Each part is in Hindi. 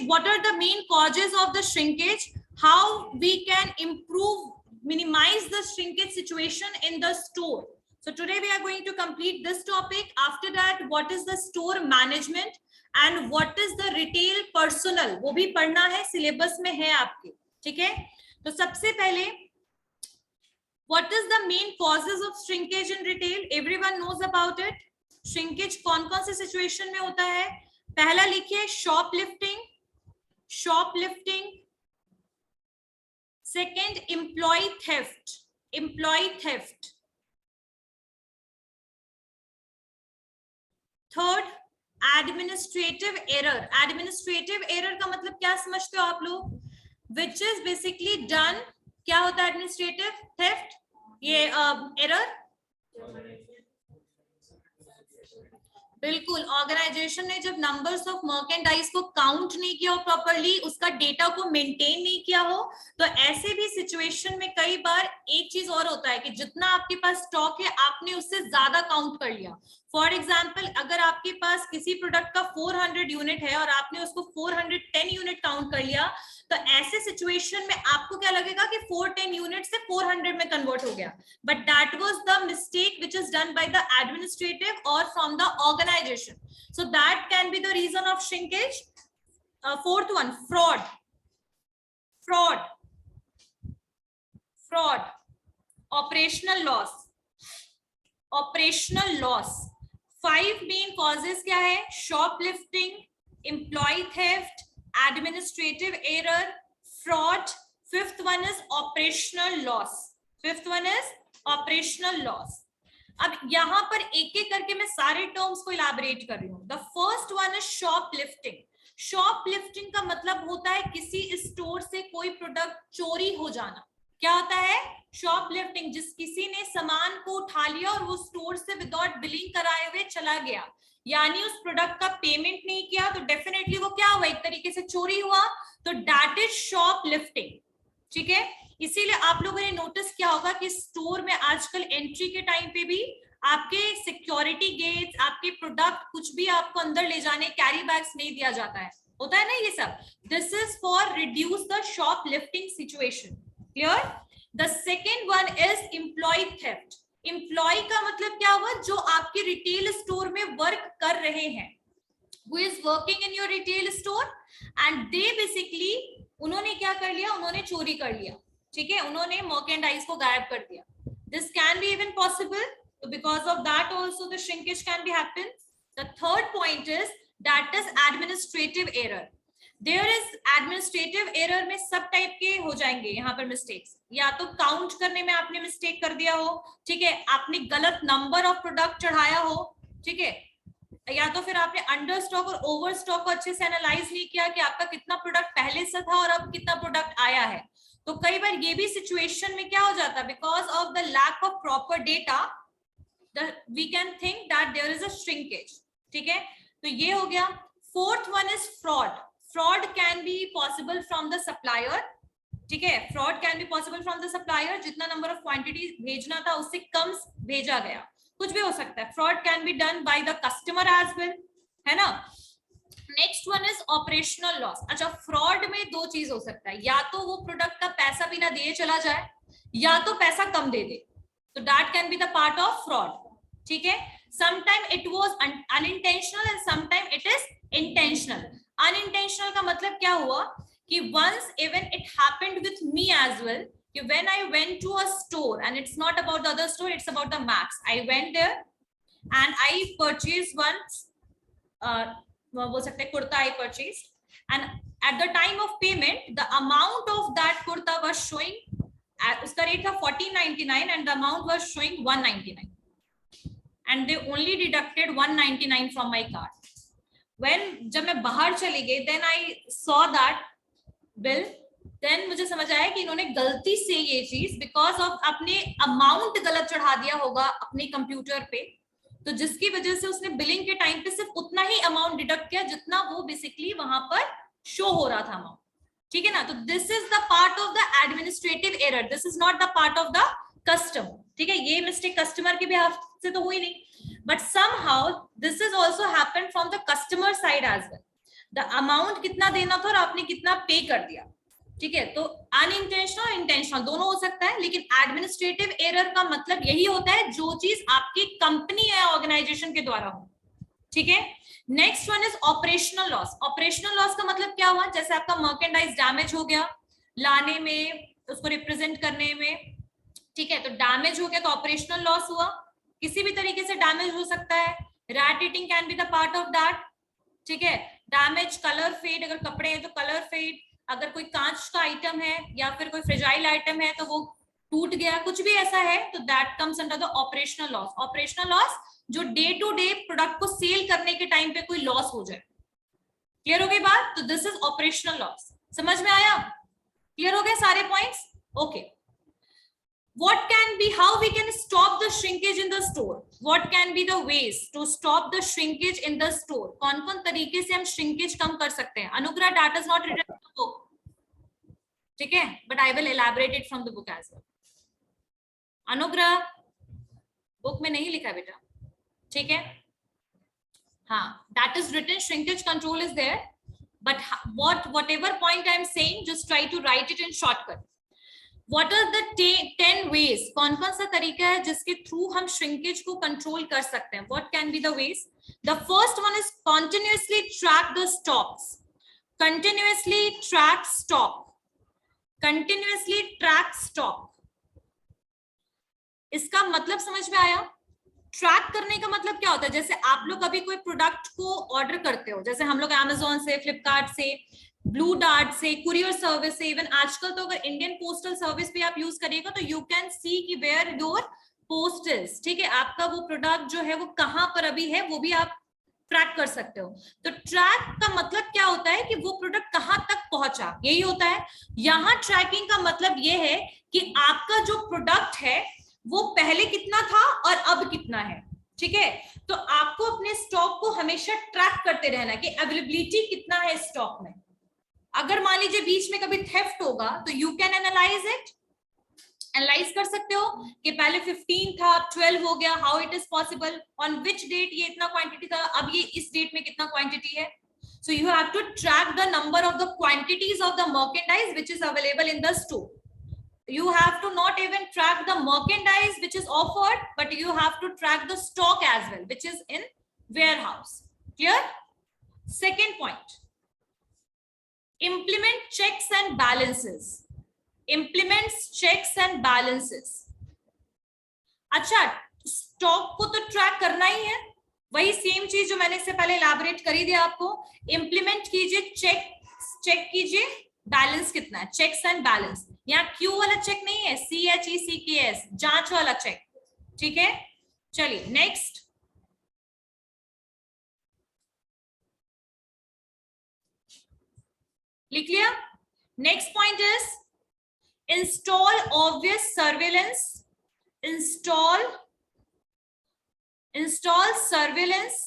what are the main causes of the shrinkage, how we can improve, minimize the shrinkage situation in the store. So today we are going to complete this topic. After that, what is the store management and what is the retail personnel, वो भी पढ़ना है, syllabus में है आपके, ठीक है? तो सबसे पहले, what is the main causes of shrinkage in retail? Everyone knows about it. Shrinkage कौन-कौन से situation में होता है? पहला लिखिए shoplifting, shoplifting. Second, employee theft, employee theft. Third, administrative error. Administrative error का मतलब क्या समझते हो आप लोग? Which is basically done, क्या होता है administrative theft? ये error, बिल्कुल, ऑर्गेनाइजेशन ने जब नंबर्स ऑफ मर्केंडाइज को काउंट नहीं किया हो प्रॉपरली, उसका डेटा को मेंटेन नहीं किया हो, तो ऐसे भी सिचुएशन में कई बार एक चीज और होता है कि जितना आपके पास स्टॉक है आपने उससे ज्यादा काउंट कर लिया. फॉर एग्जाम्पल, अगर आपके पास किसी प्रोडक्ट का 400 यूनिट है और आपने उसको 410 यूनिट काउंट कर लिया, तो ऐसे सिचुएशन में आपको क्या लगेगा कि 410 यूनिट से 400 में कन्वर्ट हो गया, but that was the mistake which is done by the administrative और from the organisation. So that can be the reason of shrinkage. Fourth one, fraud, fraud, fraud, operational loss, operational loss. 5 main causes क्या है? Shoplifting, employ theft, administrative error, fraud. Fifth one is operational loss. Fifth one is operational loss. अब यहाँ पर एक एक करके मैं सारे टर्म्स को इलाबोरेट कर रही हूँ. The first one is shoplifting. Shoplifting का मतलब होता है किसी स्टोर से कोई प्रोडक्ट चोरी हो जाना. क्या होता है? शॉपलिफ्टिंग, जिस किसी ने सामान को उठा लिया और वो स्टोर से विदाउट बिलिंग कराए हुए चला गया, यानी उस प्रोडक्ट का पेमेंट नहीं किया, तो डेफिनेटली वो क्या हुआ? एक तरीके से चोरी हुआ. तो दैट इज शॉपलिफ्टिंग, ठीक है? इसीलिए आप लोगों ने नोटिस किया होगा कि स्टोर में आजकल एंट्री के टाइम पे भी आपके सिक्योरिटी गेट्स, आपके प्रोडक्ट कुछ भी आपको अंदर ले जाने कैरी बैग्स नहीं दिया जाता है, होता है ना ये सब. This is for reduce the shoplifting situation. Clear? The second one is employ theft. Employ का मतलब क्या हुआ? जो आपके रिटेल स्टोर में वर्क कर रहे हैं, who is working in your retail store and they basically, उन्होंने क्या कर लिया? उन्होंने चोरी कर लिया, ठीक है? उन्होंने मर्केंडाइज को गायब कर दिया. This can be even possible. So because of that also the shrinkage can be happen. The third point is that is administrative error. There is administrative error में सब टाइप के हो जाएंगे यहाँ पर मिस्टेक्स. या तो काउंट करने में आपने मिस्टेक कर दिया हो, ठीक है? आपने गलत नंबर ऑफ प्रोडक्ट चढ़ाया हो, ठीक है? या तो फिर आपने अंडर स्टॉक और ओवर स्टॉक को अच्छे से एनालाइज नहीं किया कि आपका कितना प्रोडक्ट पहले से था और अब कितना प्रोडक्ट आया है. तो कई बार ये भी सिचुएशन में क्या हो जाता है? Because of the lack of proper data we can think that there is a shrinkage, ठीक है? तो ये हो गया. Fourth one is fraud. Fraud can be possible from the supplier, ठीक है? Fraud can be possible from the supplier. जितना नंबर ऑफ क्वांटिटी भेजना था उससे कम भेजा गया, कुछ भी हो सकता है. Fraud can be done by the customer as well, है ना? Next one is operational loss. अच्छा, फ्रॉड में दो चीज हो सकता है, या तो वो प्रोडक्ट का पैसा भी ना दिए चला जाए, या तो पैसा कम दे दे. तो that can be the part of fraud, ठीक है? Sometime it was unintentional and sometime it is intentional. Unintentional का मतलब क्या हुआ कि once even it happened with me as well, when I went to a store, and it's not about the other store, it's about the Max. I went there and I purchased one बोल सकते हैं kurta I purchased, and at the time of payment the amount of that kurta was showing, उसका रेट था 1499 and the amount was showing 199, and they only deducted 199 from my card. When जब मैं बाहर चली गई, then I saw that bill, then मुझे समझ आया कि इन्होंने गलती से ये चीज बिकॉज ऑफ अपने अमाउंट गलत चढ़ा दिया होगा अपने कंप्यूटर पे, तो जिसकी वजह से उसने बिलिंग के टाइम पे सिर्फ उतना ही अमाउंट डिडक्ट किया जितना वो बेसिकली वहां पर शो हो रहा था अमाउंट, ठीक है ना? तो this is the part of the administrative error, this is not the part of the customer, ठीक है? ये मिस्टेक कस्टमर के बिहाफ से तो हुई नहीं, but somehow this is also happened from the customer side as well. The amount कितना देना था और आपने कितना पे कर दिया, ठीक है। तो अनइंटेंशनल और इंटेंशनल दोनों हो सकता है, लेकिन एडमिनिस्ट्रेटिव एरर का मतलब यही होता है जो चीज आपकी कंपनी या ऑर्गेनाइजेशन के द्वारा हो, ठीक है। Next one is operational loss. Operational loss का मतलब क्या हुआ, जैसे आपका मर्केंडाइज डैमेज हो गया लाने में, उसको रिप्रेजेंट करने में, ठीक है, तो डैमेज हो गया तो ऑपरेशनल लॉस हुआ। किसी भी तरीके से डैमेज हो सकता है, rat eating can be the part of that, ठीक है। डैमेज, कलर फेड, अगर कपड़े हैं तो कलर फेड, अगर कोई कांच का आइटम है या फिर कोई फ्रेजाइल आइटम है तो वो टूट गया, कुछ भी ऐसा है तो that comes under the operational loss. Operational loss जो डे टू डे प्रोडक्ट को सेल करने के टाइम पे कोई लॉस हो जाए। क्लियर हो गई बात, तो दिस इज ऑपरेशनल लॉस। समझ में आया, क्लियर हो गए सारे points, okay. What can be, how we can stop the shrinkage in the store? What can be the ways to stop the shrinkage in the store? कौन कौन तरीके से हम shrinkage कम कर सकते हैं? अनुग्रह, that is not written in the book, ठीक है, but I will elaborate it from the book as well. अनुग्रह, बुक में नहीं लिखा बेटा, ठीक है, हाँ, that is written, shrinkage control is there, but whatever point I am saying, just try to write it in shortcut. What are the 10 ways? कौन कौन सा तरीका है जिसके थ्रू हम श्रिंकेज को कंट्रोल कर सकते हैं? What can be the ways? The first one is continuously track the stocks. Continuously track stock. Continuously track stock. इसका मतलब समझ में आया? ट्रैक करने का मतलब क्या होता है? जैसे आप लोग अभी कोई प्रोडक्ट को ऑर्डर करते हो, जैसे हम लोग Amazon से, फ्लिपकार्ट से, ब्लू डार्ट से, कुरियर सर्विस से, इवन आजकल तो अगर इंडियन पोस्टल सर्विस भी आप यूज करिएगा तो यू कैन सी कि वेयर योर पोस्ट इज, ठीक है, आपका वो प्रोडक्ट जो है वो कहां पर अभी है वो भी आप ट्रैक कर सकते हो। तो ट्रैक का मतलब क्या होता है कि वो प्रोडक्ट कहां तक पहुंचा, यही होता है। यहाँ ट्रैकिंग का मतलब ये है कि आपका जो प्रोडक्ट है वो पहले कितना था और अब कितना है, ठीक है। तो आपको अपने स्टॉक को हमेशा ट्रैक करते रहना कि अवेलेबिलिटी कितना है स्टॉक में। अगर मान लीजिए बीच में कभी थेफ्ट होगा तो you can analyse it, analyse कर सकते हो कि पहले 15 था अब 12 हो गया, how it is possible, on which date ये इतना क्वांटिटी था, अब ये इस डेट में कितना क्वांटिटी है। So you have to track the number of the quantities of the merchandise which is available in the store. You have to not even track the merchandise which is offered, but you have to track the stock as well, which is in warehouse. Clear? Second point, implement checks and balances. Implements checks and balances. अच्छा, स्टॉक को तो ट्रैक करना ही है, वही सेम चीज जो मैंने इससे पहले इलैबोरेट करी थी आपको। इंप्लीमेंट कीजिए, चेक कीजिए बैलेंस कितना है, चेक्स एंड बैलेंस। यहाँ क्यू वाला चेक नहीं है, CHECKS, जांच वाला चेक, ठीक है। चलिए नेक्स्ट, लिख लिया। Next point is install obvious surveillance, install surveillance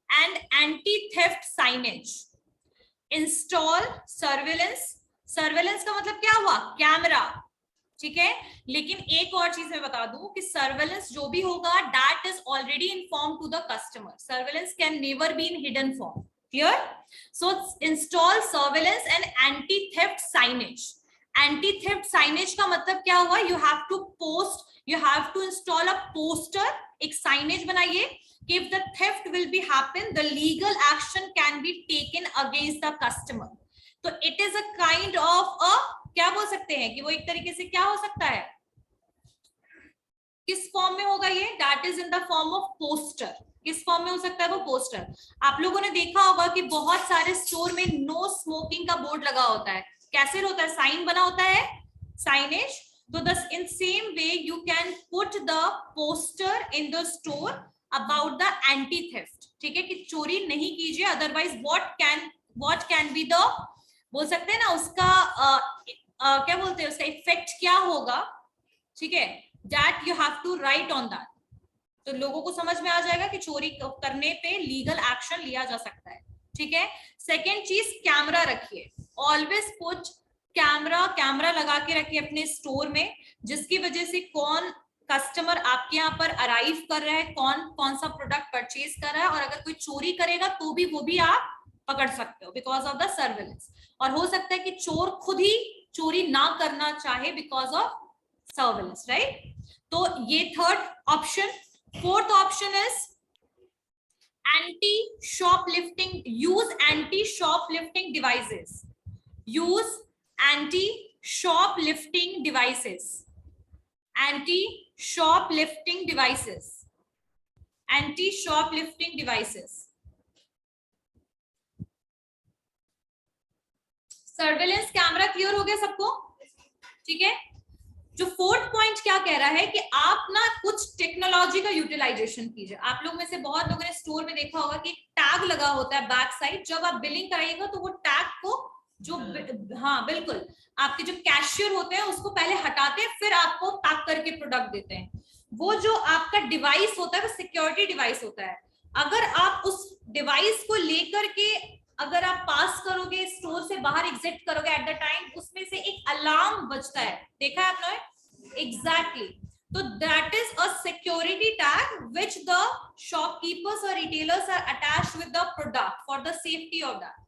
and anti-theft signage. Install surveillance का मतलब क्या हुआ, कैमरा, ठीक है। लेकिन एक और चीज मैं बता दूं कि सर्वेलेंस जो भी होगा that is already informed to the customer. Surveillance can never be in hidden form. Clear? So install surveillance and anti-theft signage. Anti-theft signage का मतलब क्या हुआ, you have to install a poster, एक साइनेज बनाइए कि if the theft will be happen, the legal action can be taken against the customer. तो it is a kind of a, क्या बोल सकते हैं कि वो एक तरीके से क्या हो सकता है, किस फॉर्म में होगा ये, that is in the form of poster. किस फॉर्म में हो सकता है वो पोस्टर। आप लोगों ने देखा होगा कि बहुत सारे स्टोर में नो स्मोकिंग का बोर्ड लगा होता है, कैसे होता है, साइन बना होता है, signage. So thus in same way you can put the poster in the store about the anti-theft, ठीक है, कि चोरी नहीं कीजिए, otherwise what can be the, बोल सकते हैं ना उसका क्या बोलते हैं, उसका इफेक्ट क्या होगा, ठीक है, that you have to write on that. तो लोगों को समझ में आ जाएगा कि चोरी करने पे लीगल एक्शन लिया जा सकता है, ठीक है। सेकेंड चीज, कैमरा रखिए, ऑलवेज पुट कैमरा लगा के रखिए अपने स्टोर में, जिसकी वजह से कौन कस्टमर आपके यहाँ पर अराइव कर रहा है, कौन सा प्रोडक्ट परचेज कर रहा है, और अगर कोई चोरी करेगा तो भी वो भी आप पकड़ सकते हो बिकॉज ऑफ द सर्वेलेंस। और हो सकता है कि चोर खुद ही चोरी ना करना चाहे बिकॉज ऑफ सर्वेलेंस, राइट? तो ये third option. Fourth option is anti shoplifting, use anti shoplifting devices, use anti-shoplifting devices, anti-shoplifting devices, anti-shoplifting devices। Surveillance camera clear हो गया सबको? ठीक है। जो फोर्थ पॉइंट क्या कह रहा है कि आप ना कुछ टेक्नोलॉजी का यूटिलाइजेशन कीजिए। आप लोग में से बहुत लोगों ने स्टोर में देखा होगा कि टैग लगा होता है बैक साइड, जब आप बिलिंग कराइएगा तो वो टैग को जो हाँ बिल्कुल, आपके जो कैशियर होते हैं उसको पहले हटाते हैं, फिर आपको पैक करके प्रोडक्ट देते हैं। वो जो आपका डिवाइस होता है वो सिक्योरिटी डिवाइस होता है। अगर आप उस डिवाइस को लेकर के अगर आप पास करोगे, स्टोर से बाहर एग्जिट करोगे एट द टाइम, उसमें से एक अलार्म बजता है, देखा है आपने? एग्जैक्टली। तो that is a security tag which the shopkeepers और retailers are attached with the product for the safety of that.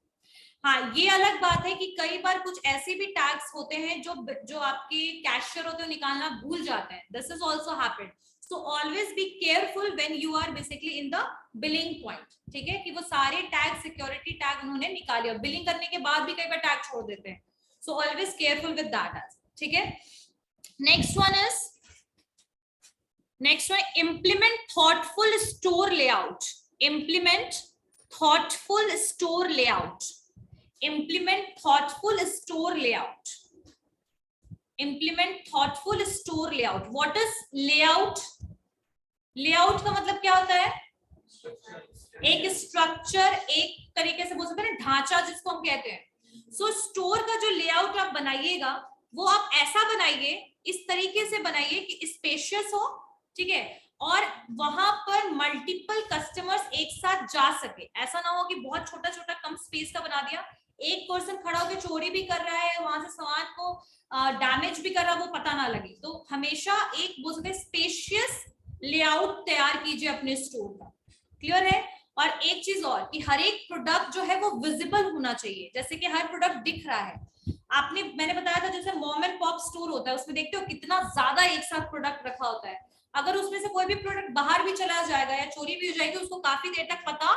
हाँ, ये अलग बात है कि कई बार कुछ ऐसे भी टैग्स होते हैं जो आपके कैशियर होते हैं निकालना भूल जाते हैं। This is also happened. So always be careful when you are basically in the billing point, ठीक है? कि वो सारे टैग, सिक्योरिटी टैग उन्होंने निकाले और बिलिंग करने के बाद भी कई बार टैग छोड़ देते हैं। So always careful with that, ठीक है? Next one, implement thoughtful store layout. Implement thoughtful store layout. Implement thoughtful store layout. Implement thoughtful store layout. What is layout? Layout का मतलब क्या होता है? एक स्ट्रक्चर, एक तरीके से बोल सकते हैं ढांचा जिसको हम कहते हैं। सो स्टोर का जो लेआउट आप बनाइएगा वो आप ऐसा बनाइए, इस तरीके से बनाइए कि स्पेशियस हो, ठीक है, और वहां पर मल्टीपल कस्टमर्स एक साथ जा सके। ऐसा ना हो कि बहुत छोटा छोटा कम स्पेस का बना दिया, एक पर्सन खड़ा होकर चोरी भी कर रहा है, वहां से सामान को डैमेज भी कर रहा है, वो पता ना लगे। तो हमेशा एक बोल सकते हैं स्पेशियस लेआउट तैयार कीजिए अपने स्टोर का। क्लियर है? और एक चीज और कि हर एक प्रोडक्ट जो है वो विजिबल होना चाहिए, जैसे कि हर प्रोडक्ट दिख रहा है। मैंने बताया था जैसे मॉम एंड पॉप स्टोर होता है, उसमें देखते हो कितना ज्यादा एक साथ प्रोडक्ट रखा होता है। अगर उसमें से कोई भी प्रोडक्ट बाहर भी चला जाएगा या चोरी भी हो जाएगी, उसको काफी देर तक पता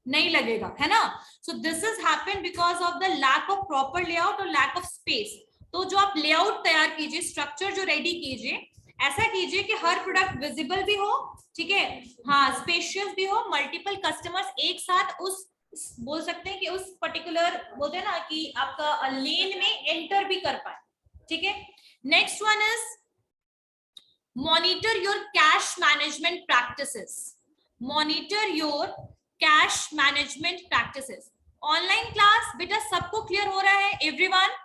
नहीं लगेगा, है ना? So this is happened because of the lack of proper layout और लैक ऑफ स्पेस। तो जो आप लेआउट तैयार कीजिए, स्ट्रक्चर जो रेडी कीजिए, ऐसा कीजिए कि हर प्रोडक्ट विजिबल भी हो, ठीक है, हाँ, स्पेशियस भी हो, मल्टीपल कस्टमर्स एक साथ उस बोल सकते हैं कि उस पर्टिकुलर बोलते हैं ना कि आपका लेन में एंटर भी कर पाए, ठीक है। Next one is monitor your cash management practices. Monitor your cash management practices. Online class बेटा सबको क्लियर हो रहा है? एवरीवन?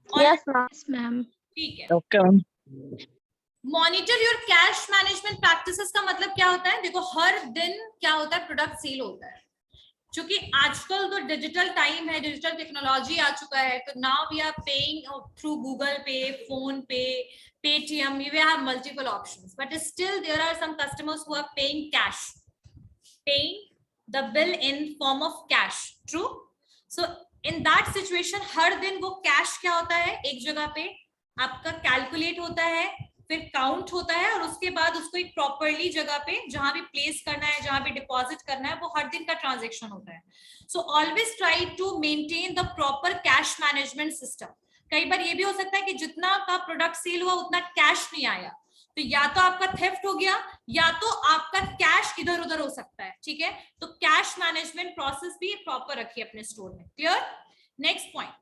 Yes ma'am. ठीक है, okay ma'am. Monitor your cash management practices का मतलब क्या होता है? देखो हर दिन क्या होता है, प्रोडक्ट सेल होता है। क्योंकि आजकल तो डिजिटल टाइम है, डिजिटल टेक्नोलॉजी आ चुका है, तो now we are paying through Google Pay, PhonePe, Paytm, we have multiple options, but still there are some customers who are paying cash, paying the bill in form of cash. True? So in that situation हर दिन वो कैश क्या होता है, एक जगह पे आपका कैलकुलेट होता है, फिर काउंट होता है, और उसके बाद उसको एक प्रॉपरली जगह पे जहां भी प्लेस करना है, जहां भी डिपॉजिट करना है, वो हर दिन का ट्रांजैक्शन होता है। So always try to maintain the proper cash management system. कई बार ये भी हो सकता है कि जितना का प्रोडक्ट सेल हुआ उतना कैश नहीं आया, तो या तो आपका थेफ्ट हो गया या तो आपका कैश इधर उधर हो सकता है, ठीक है। तो कैश मैनेजमेंट प्रोसेस भी प्रॉपर रखिए अपने स्टोर में। Clear? Next point,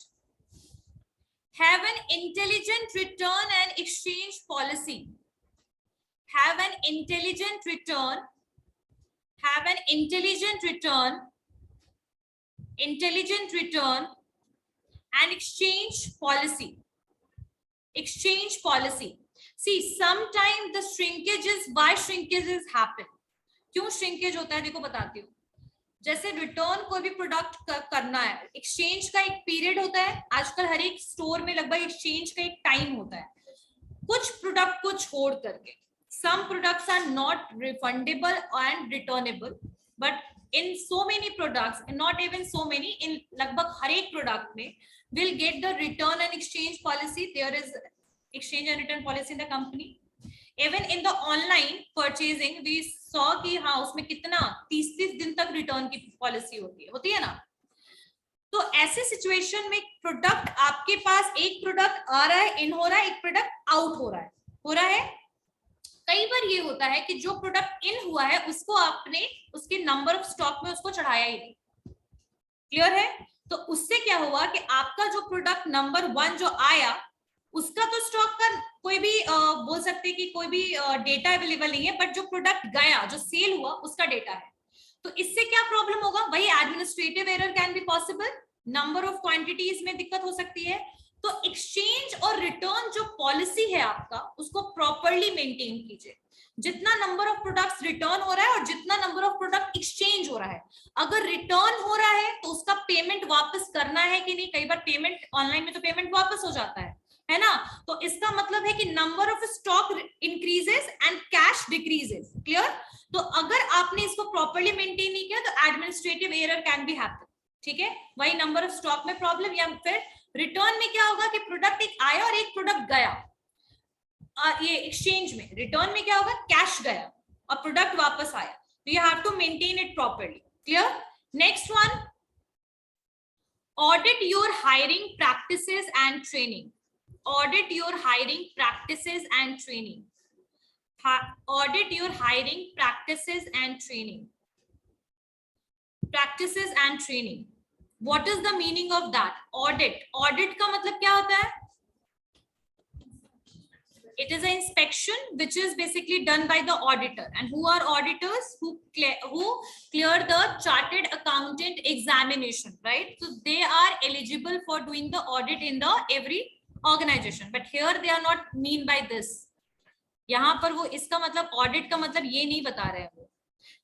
have an intelligent return and exchange policy. Have an intelligent return and exchange policy. Exchange policy. See, sometimes the shrinkages, why shrinkages happen? क्यों shrinkage होता है देखो बताती हूँ। जैसे रिटर्न कोई भी प्रोडक्ट करना है, एक्सचेंज का एक पीरियड होता है। आजकल हर एक स्टोर में लगभग एक्सचेंज का एक टाइम होता है, कुछ प्रोडक्ट को छोड़ करके। Some products are not refundable and returnable, but in so many products, and not even so many, in लगभग हर एक product में will get the return and exchange policy. There is exchange and return policy in the company. Even in the online purchasing we saw कि हाँ उसमें कितना 30 दिन तक रिटर्न की पॉलिसी होती है ना. तो ऐसे सिचुएशन में प्रोडक्ट आपके पास, एक प्रोडक्ट आ रहा है, इन हो रहा है, एक प्रोडक्ट आउट हो रहा है. कई बार ये होता है कि जो प्रोडक्ट इन हुआ है उसको आपने उसके नंबर ऑफ स्टॉक में उसको चढ़ाया ही नहीं. क्लियर है? तो उससे क्या हुआ कि आपका जो प्रोडक्ट नंबर 1 जो आया उसका तो स्टॉक का कोई भी बोल सकते हैं कि कोई भी डेटा अवेलेबल नहीं है, बट जो प्रोडक्ट गया, जो सेल हुआ, उसका डेटा है. तो इससे क्या प्रॉब्लम होगा? वही administrative error can be possible, number of quantities में दिक्कत हो सकती है. तो एक्सचेंज और रिटर्न जो पॉलिसी है आपका, उसको प्रॉपरली मेंटेन कीजिए. जितना नंबर ऑफ प्रोडक्ट्स रिटर्न हो रहा है और जितना नंबर ऑफ प्रोडक्ट एक्सचेंज हो रहा है, अगर रिटर्न हो रहा है तो उसका पेमेंट वापस करना है कि नहीं. कई बार पेमेंट ऑनलाइन में तो पेमेंट वापस हो जाता है ना. तो इसका मतलब है कि number of stock increases and cash decreases. Clear? तो अगर आपने इसको प्रॉपरली मेंटेन नहीं किया तो administrative error can be happen. ठीक है, वही नंबर ऑफ स्टॉक में प्रॉब्लम, या फिर रिटर्न में क्या होगा कि प्रोडक्ट एक आया और एक प्रोडक्ट गया. ये एक्सचेंज में, रिटर्न में क्या होगा, कैश गया और प्रोडक्ट वापस आया. तो you have to maintain it properly. Clear? Next one, audit your hiring practices and training. Audit your hiring practices and training. Audit your hiring practices and training. Practices and training. What is the meaning of that? Audit. Audit का मतलब क्या होता है? It is an inspection which is basically done by the auditor. And who are auditors? Who clear the chartered accountant examination, right? So they are eligible for doing the audit in the every organization, but here they are not mean by this. यहाँ पर वो इसका मतलब ऑडिट का मतलब ये नहीं बता रहे हैं वो.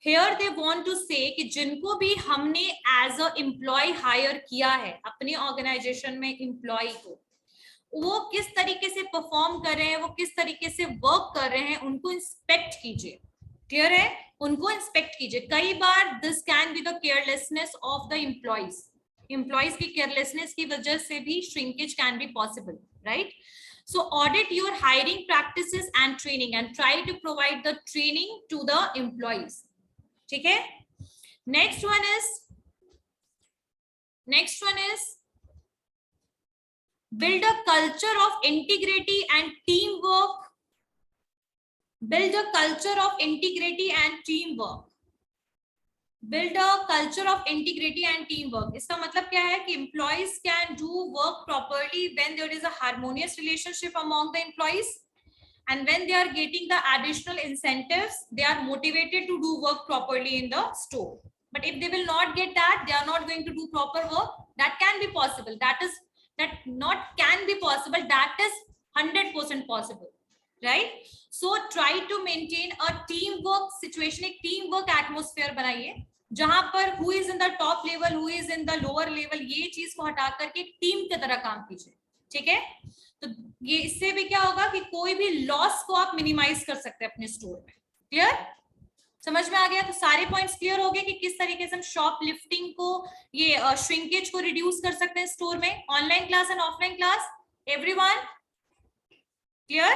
Here they want to say कि जिनको भी हमने एज अ एम्प्लॉय हायर किया है अपने ऑर्गेनाइजेशन में, एम्प्लॉय को वो किस तरीके से परफॉर्म कर रहे हैं, वो किस तरीके से वर्क कर रहे हैं, उनको इंस्पेक्ट कीजिए. क्लियर है? उनको इंस्पेक्ट कीजिए. कई बार this can be the carelessness of the employees की केयरलेसनेस की वजह से भी shrinkage can be possible, right? So audit your hiring practices and training and try to provide the training to the employees. ठीक है? Next one is build a culture of integrity and teamwork. Build a culture of integrity and teamwork. Build a culture of integrity and teamwork. इसका मतलब क्या है कि employees can do work properly when there is a harmonious relationship among the employees, and when they are getting the additional incentives, they are motivated to do work properly in the store. But if they will not get that, they are not going to do proper work. That can be possible. That not can be possible. That is 100% possible, right? So try to maintain a teamwork situation. एक teamwork atmosphere बनाइए जहां पर who is in the top level, who is in the lower level, ये चीज को हटा करके एक टीम की तरह काम कीजिए. ठीक है? तो ये इससे भी क्या होगा कि कोई भी लॉस को आप मिनिमाइज कर सकते हैं अपने स्टोर में. क्लियर? समझ में आ गया? तो सारे पॉइंट्स क्लियर हो गए कि किस तरीके से हम शॉप लिफ्टिंग को, ये श्रिंकेज को रिड्यूस कर सकते हैं स्टोर में. Online class and offline class, everyone clear?